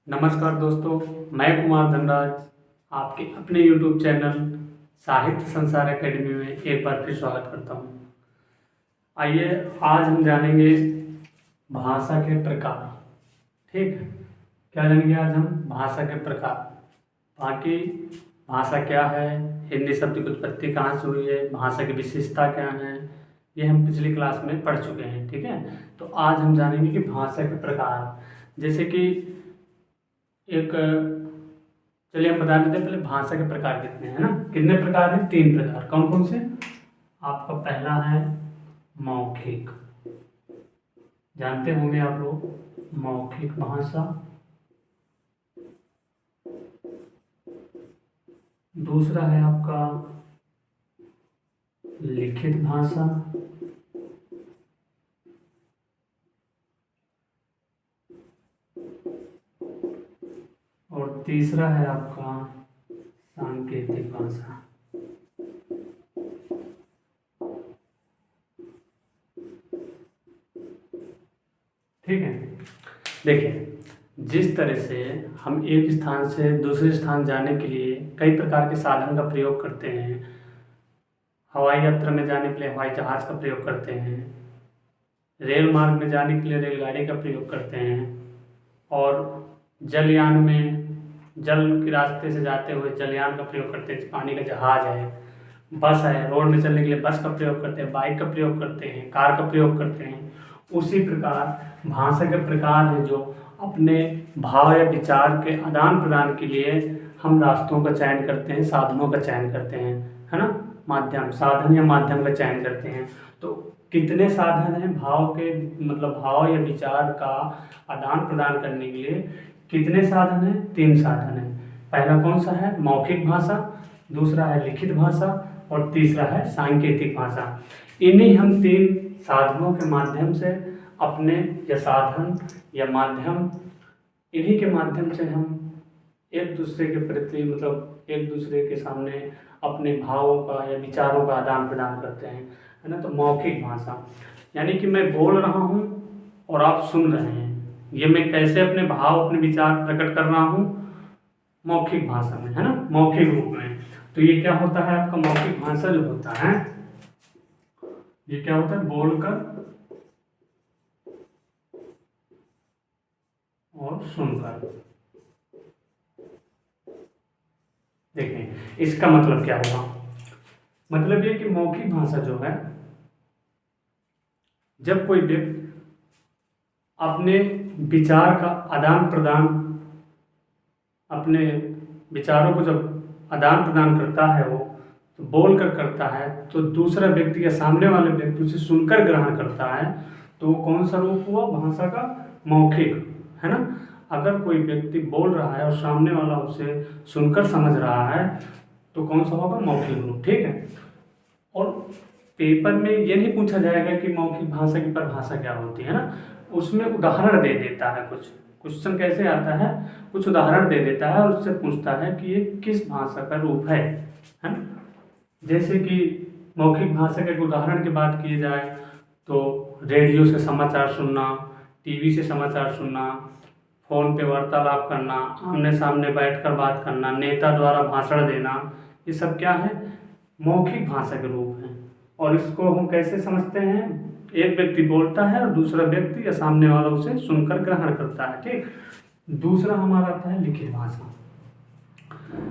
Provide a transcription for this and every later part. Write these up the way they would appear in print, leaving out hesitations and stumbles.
नमस्कार दोस्तों, मैं कुमार धनराज आपके अपने YouTube चैनल साहित्य संसार एकेडमी में एक बार फिर स्वागत करता हूँ। आइए आज हम जानेंगे भाषा के प्रकार। ठीक है, क्या जानेंगे आज हम? भाषा के प्रकार। बाकी भाषा क्या है, हिंदी शब्द की उत्पत्ति कहाँ से हुई है, भाषा की विशेषता क्या है, ये हम पिछली क्लास में पढ़ चुके हैं। ठीक है, तो आज हम जानेंगे कि भाषा के प्रकार। जैसे कि एक चलिए हम बता देते हैं पहले भाषा के प्रकार कितने हैं ना। कितने प्रकार हैं? 3 प्रकार। कौन कौन से? आपका पहला है मौखिक, जानते होंगे आप लोग, मौखिक भाषा। दूसरा है आपका लिखित भाषा। और तीसरा है आपका सांकेतिक भाषा। ठीक है, देखिए जिस तरह से हम एक स्थान से दूसरे स्थान जाने के लिए कई प्रकार के साधन का प्रयोग करते हैं। हवाई यात्रा में जाने के लिए हवाई जहाज़ का प्रयोग करते हैं, रेल मार्ग में जाने के लिए रेलगाड़ी का प्रयोग करते हैं, और जलयान में जल के रास्ते से जाते हुए जलयान का प्रयोग करते हैं, पानी का जहाज है, बस है, रोड में चलने के लिए बस का प्रयोग करते हैं, बाइक का प्रयोग करते हैं, कार का प्रयोग करते हैं। उसी प्रकार भाषा के प्रकार हैं जो अपने भाव या विचार के आदान प्रदान के लिए हम रास्तों का चयन करते हैं, साधनों का चयन करते हैं, है ना। माध्यम, साधन या माध्यम का चयन करते हैं। तो कितने साधन हैं भाव के, मतलब भाव या विचार का आदान प्रदान करने के लिए कितने साधन हैं? 3 साधन हैं। पहला कौन सा है? मौखिक भाषा, दूसरा है लिखित भाषा, और तीसरा है सांकेतिक भाषा। इन्हीं हम 3 साधनों के माध्यम से अपने या साधन या माध्यम, इन्हीं के माध्यम से हम एक दूसरे के प्रति, मतलब एक दूसरे के सामने अपने भावों का या विचारों का आदान प्रदान करते हैं, है ना। तो मौखिक भाषा यानी कि मैं बोल रहा हूँ और आप सुन रहे हैं, ये मैं कैसे अपने भाव अपने विचार प्रकट कर रहा हूँ? मौखिक भाषा में, है ना, मौखिक रूप में। तो ये क्या होता है आपका मौखिक भाषा जो होता है, ये क्या होता है? बोलकर और सुनकर। देखें इसका मतलब क्या होगा? मतलब ये कि मौखिक भाषा जो है, जब कोई व्यक्ति अपने विचार का आदान प्रदान, अपने विचारों को जब आदान प्रदान करता है, वो तो बोल कर करता है, तो दूसरा व्यक्ति या सामने वाले व्यक्ति उसे सुनकर ग्रहण करता है, तो वो कौन सा रूप हुआ भाषा का? मौखिक, है ना। अगर कोई व्यक्ति बोल रहा है और सामने वाला उसे सुनकर समझ रहा है, तो कौन सा होगा? मौखिक रूप। ठीक है, और पेपर में ये नहीं पूछा जाएगा कि मौखिक भाषा की परिभाषा क्या होती है ना, उसमें उदाहरण दे देता है। कुछ क्वेश्चन कैसे आता है, कुछ उदाहरण दे देता है और उससे पूछता है कि ये किस भाषा का रूप है ना। जैसे कि मौखिक भाषा के उदाहरण की बात की जाए तो रेडियो से समाचार सुनना, टीवी से समाचार सुनना, फ़ोन पे वार्तालाप करना, आमने सामने बैठकर बात करना, नेता द्वारा भाषण देना, ये सब क्या है? मौखिक भाषा के रूप हैं। और इसको हम कैसे समझते हैं? एक व्यक्ति बोलता है और दूसरा व्यक्ति या सामने वाला उसे सुनकर ग्रहण करता है। ठीक, दूसरा हमारा आता है लिखित भाषा।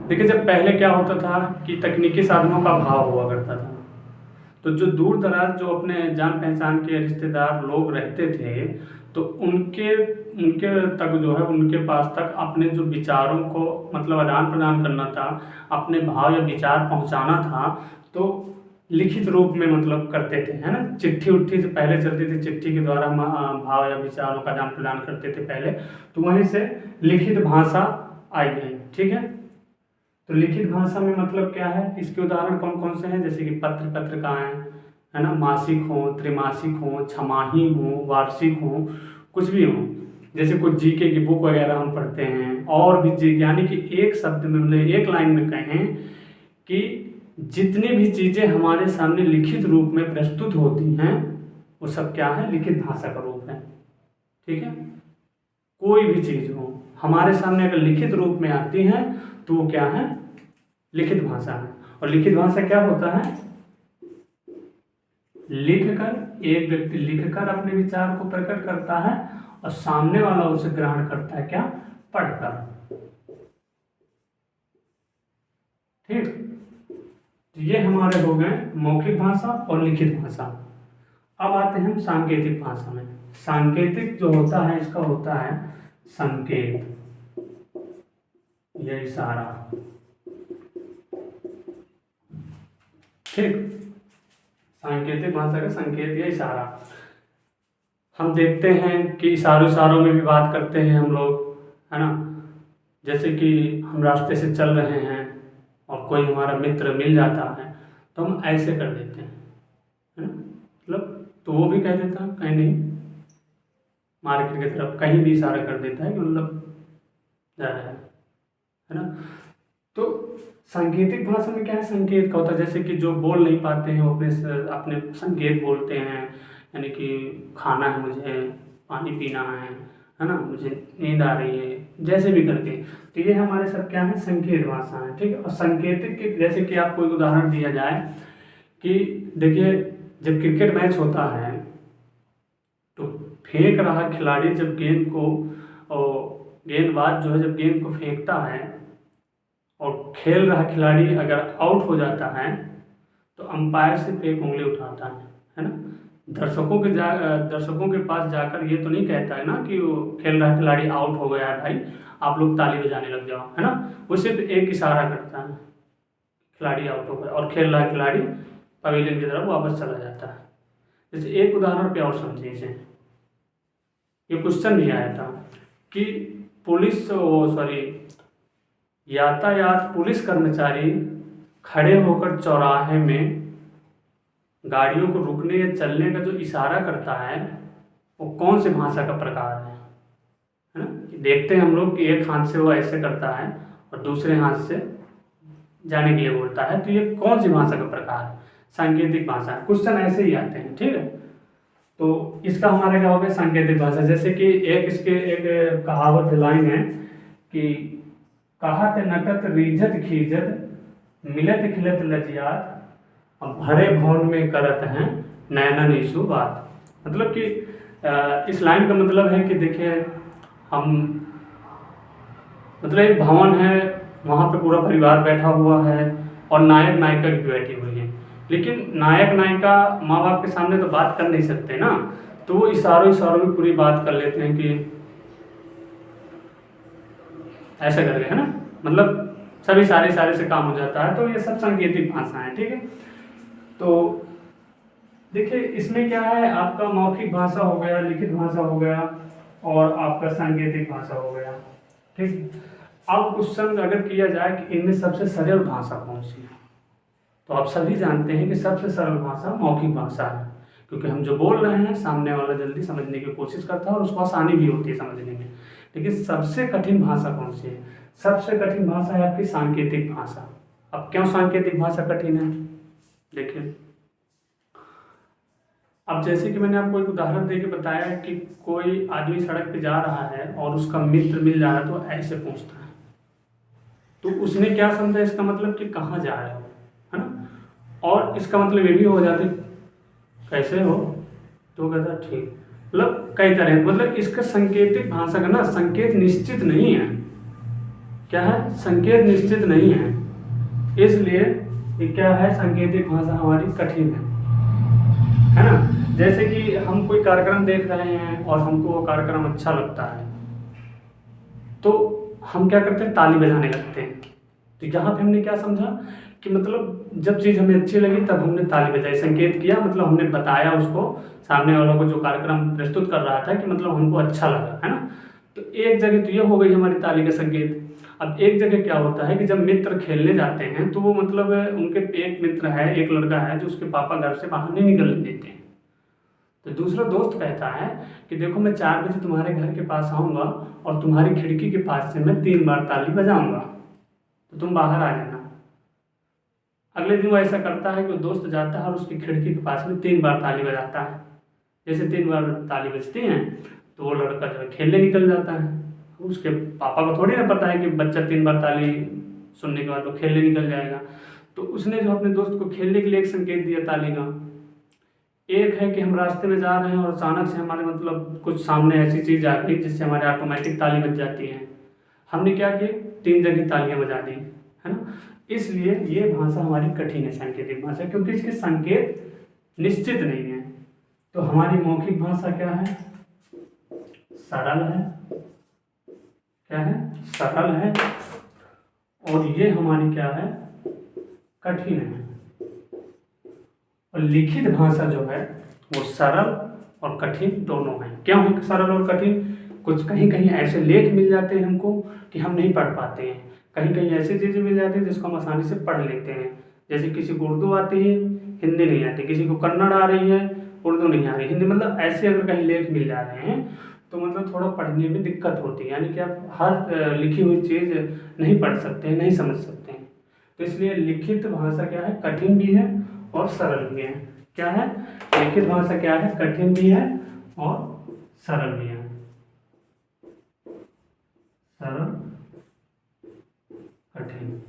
देखिए जब पहले क्या होता था कि तकनीकी साधनों का अभाव हुआ करता था, तो जो दूर दराज जो अपने जान पहचान के रिश्तेदार लोग रहते थे, तो उनके तक जो है, उनके पास तक अपने जो विचारों को मतलब आदान प्रदान करना था, अपने भाव या विचार पहुंचाना था, तो लिखित रूप में मतलब करते थे, है ना। चिट्ठी उट्ठी से पहले चलती थी, चिट्ठी के द्वारा हम भाव या विचारों का आदान प्रदान करते थे पहले, तो वहीं से लिखित भाषा आई है। ठीक है, तो लिखित भाषा में मतलब क्या है? इसके उदाहरण कौन कौन से हैं? जैसे कि पत्र, पत्रिकाएं, है ना, मासिक हो, त्रैमासिक हो, छमाही हो, वार्षिक हो, कुछ भी हो। जैसे कुछ जीके की बुक वगैरह हम पढ़ते हैं, और भी जी, यानी कि एक शब्द में, मतलब एक लाइन में कहें कि जितनी भी चीज़ें हमारे सामने लिखित रूप में प्रस्तुत होती हैं, वो सब क्या है? लिखित भाषा का रूप है। ठीक है, कोई भी चीज़ हो, हमारे सामने अगर लिखित रूप में आती हैं तो वो क्या है, लिखित भाषा है। और लिखित भाषा क्या होता है, लिखकर, एक व्यक्ति लिखकर अपने विचार को प्रकट करता है और सामने वाला उसे ग्रहण करता है, क्या, पढ़कर। ठीक, तो ये हमारे हो गए मौखिक भाषा और लिखित भाषा। अब आते हैं हम सांकेतिक भाषा में। सांकेतिक जो होता है इसका होता है संकेत, ये इशारा। ठीक, सांकेतिक भाषा का संकेत या इशारा। हम देखते हैं कि इशारों में भी बात करते हैं हम लोग, है ना। जैसे कि हम रास्ते से चल रहे हैं और कोई हमारा मित्र मिल जाता है तो हम ऐसे कर देते हैं, है ना, मतलब तो वो भी कह देता है कहीं नहीं, मार्केट की तरफ कहीं भी इशारा कर देता है कि मतलब जा रहा है ना। तो सांकेतिक भाषा में क्या है, संकेत का होता है। जैसे कि जो बोल नहीं पाते हैं वो अपने संकेत बोलते हैं, यानी कि खाना है मुझे, पानी पीना है ना, मुझे नींद आ रही है, जैसे भी करके। तो ये हमारे सब क्या है, संकेत भाषा है। ठीक है, और संकेतिक के जैसे कि आपको एक उदाहरण दिया जाए कि देखिए जब क्रिकेट मैच होता है तो फेंक रहा खिलाड़ी जब गेंद को, और गेंदबाज जो है जब गेंद को फेंकता है और खेल रहा खिलाड़ी अगर आउट हो जाता है तो अंपायर सिर्फ एक उंगली उठाता है ना। दर्शकों के पास जाकर ये तो नहीं कहता है ना कि वो खेल रहा खिलाड़ी आउट हो गया है भाई, आप लोग ताली बजाने लग जाओ, है ना। वो सिर्फ एक इशारा करता है, खिलाड़ी आउट हो गया, और खेल रहा खिलाड़ी पवेलियन की तरफ वापस चला जाता है। जैसे एक उदाहरण पे और समझिए इसे, ये क्वेश्चन भी आया था कि यातायात पुलिस कर्मचारी खड़े होकर चौराहे में गाड़ियों को रुकने या चलने का जो इशारा करता है वो कौन सी भाषा का प्रकार है ना। देखते हैं हम लोग कि एक हाथ से वो ऐसे करता है और दूसरे हाथ से जाने के लिए बोलता है, तो ये कौन सी भाषा का प्रकार है, सांकेतिक भाषा। क्वेश्चन ऐसे ही आते हैं, ठीक है। तो इसका हमारा क्या हो गया, सांकेतिक भाषा। जैसे कि एक कहावत लाइन है कि कहत नटत रीझत खीजत मिलत खिलत लजियात, अब भरे भवन में करत हैं नैनन ईसु बात। मतलब कि इस लाइन का मतलब है कि देखिए हम, मतलब एक भवन है, वहाँ पे पूरा परिवार बैठा हुआ है और नायक नायिका भी बैठी हुई है, लेकिन नायक नायिका माँ बाप के सामने तो बात कर नहीं सकते ना, तो वो इशारों में पूरी बात कर लेते हैं कि ऐसा करके, है ना। मतलब सभी सारे से काम हो जाता है। तो ये सब सांकेतिक भाषा है, ठीक है। तो देखिए इसमें क्या है, आपका मौखिक भाषा हो गया, लिखित भाषा हो गया और आपका सांकेतिक भाषा हो गया, ठीक। अब क्वेश्चन अगर किया जाए कि इनमें सबसे सरल भाषा कौन सी है, तो आप सभी जानते हैं कि सबसे सरल भाषा मौखिक भाषा है, क्योंकि हम जो बोल रहे हैं सामने वाला जल्दी समझने की कोशिश करता है और उसको आसानी भी होती है समझने में। लेकिन सबसे कठिन भाषा कौन सी है, सबसे कठिन भाषा है आपकी सांकेतिक भाषा। अब क्यों सांकेतिक भाषा कठिन है, देखिए। अब जैसे कि मैंने आपको एक उदाहरण देके बताया कि कोई आदमी सड़क पे जा रहा है और उसका मित्र मिल जा रहा है तो ऐसे पूछता है, तो उसने क्या समझा इसका मतलब कि कहाँ जा रहे हो, है ना। और इसका मतलब ये भी हो जाता है कैसे हो, तो कहता ठीक, मतलब कई तरह, मतलब इसका सांकेतिक भाषा का ना संकेत निश्चित नहीं है, क्या है, संकेत निश्चित नहीं है, इसलिए ये क्या है, सांकेतिक भाषा हमारी कठिन है ना। जैसे कि हम कोई कार्यक्रम देख रहे हैं और हमको वो कार्यक्रम अच्छा लगता है तो हम क्या करते हैं, ताली बजाने लगते हैं। तो यहाँ पे हमने क्या समझा कि मतलब जब चीज़ हमें अच्छी लगी तब हमने ताली बजाई, संकेत किया, मतलब हमने बताया उसको, सामने वालों को जो कार्यक्रम प्रस्तुत कर रहा था कि मतलब हमको अच्छा लगा, है ना। तो एक जगह तो ये हो गई हमारी ताली का संकेत। अब एक जगह क्या होता है कि जब मित्र खेलने जाते हैं तो वो मतलब उनके एक मित्र है, एक लड़का है जो उसके पापा घर से बाहर नहीं निकलने देते हैं, तो दूसरा दोस्त कहता है कि देखो मैं 4 बजे तुम्हारे घर के पास आऊँगा और तुम्हारी खिड़की के पास से मैं 3 बार ताली बजाऊँगा, तो तुम बाहर आ जाना। अगले दिन वो ऐसा करता है कि वो दोस्त जाता है और उसकी खिड़की के पास में 3 बार ताली बजाता है। जैसे 3 बार ताली बजती हैं तो वो लड़का जो है खेलने निकल जाता है। उसके पापा को थोड़ी ना पता है कि बच्चा 3 बार ताली सुनने के बाद वो खेलने निकल जाएगा। तो उसने जो अपने दोस्त को खेलने के लिए एक संकेत दिया ताली का। एक है कि हम रास्ते में जा रहे हैं और अचानक से हमारे मतलब कुछ सामने ऐसी चीज़ आ गई जिससे हमारे ऑटोमेटिक ताली बज जाती है। हमने क्या किया, 3 जगह तालियां बजा दी, है ना। इसलिए ये भाषा हमारी कठिन है, सांकेतिक भाषा, क्योंकि इसके संकेत निश्चित नहीं है। तो हमारी मौखिक भाषा क्या है, सरल है, क्या है, सरल है। और ये हमारी क्या है, कठिन है। और लिखित भाषा जो है वो सरल और कठिन दोनों है। क्यों है सरल और कठिन, कुछ कहीं कहीं ऐसे लेख मिल जाते हैं हमको कि हम नहीं पढ़ पाते हैं, कहीं कहीं ऐसी चीज़ें मिल जाती हैं जिसको हम आसानी से पढ़ लेते हैं। जैसे किसी को उर्दू आती है, हिंदी नहीं आती, किसी को कन्नड़ आ रही है, उर्दू नहीं आ रही, हिंदी, मतलब ऐसे अगर कहीं लेख मिल जा रहे हैं तो मतलब थोड़ा पढ़ने में दिक्कत होती है, यानी कि आप हर लिखी हुई चीज़ नहीं पढ़ सकते हैं, नहीं समझ सकते हैं। तो इसलिए लिखित भाषा क्या है, कठिन भी है और सरल भी है। क्या है, लिखित भाषा क्या है, कठिन भी है और सरल भी है। सरल, कठिन,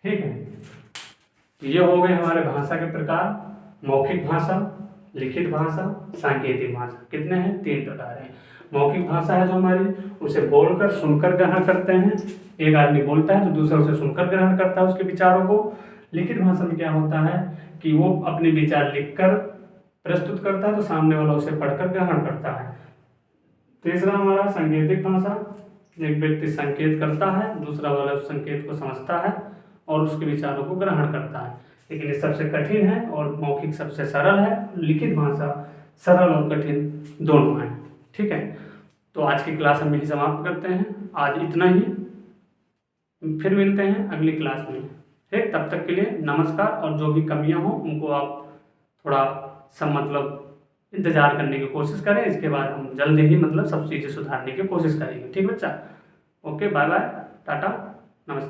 ठीक है। ये हो गए हमारे भाषा के प्रकार, मौखिक भाषा, लिखित भाषा, सांकेतिक भाषा। कितने हैं, 3 प्रकार हैं। मौखिक भाषा है जो हमारी, उसे बोलकर सुनकर ग्रहण करते हैं, एक आदमी बोलता है तो दूसरा उसे सुनकर ग्रहण करता है उसके विचारों को। लिखित भाषा में क्या होता है कि वो अपने विचार लिखकर प्रस्तुत करता है तो सामने वाला उसे पढ़कर ग्रहण करता है। तीसरा हमारा सांकेतिक भाषा, एक व्यक्ति संकेत करता है, दूसरा वाला उस संकेत को समझता है और उसके विचारों को ग्रहण करता है। लेकिन ये सबसे कठिन है और मौखिक सबसे सरल है। लिखित भाषा सरल और कठिन दोनों है, ठीक है। तो आज की क्लास हम यही समाप्त करते हैं, आज इतना ही, फिर मिलते हैं अगली क्लास में, ठीक। तब तक के लिए नमस्कार। और जो भी कमियां हो उनको आप थोड़ा सब मतलब इंतजार करने की कोशिश करें, इसके बाद हम जल्दी ही मतलब सब चीज़ें सुधारने की कोशिश करेंगे, ठीक बच्चा। ओके, बाय बाय, टाटा, नमस्ते।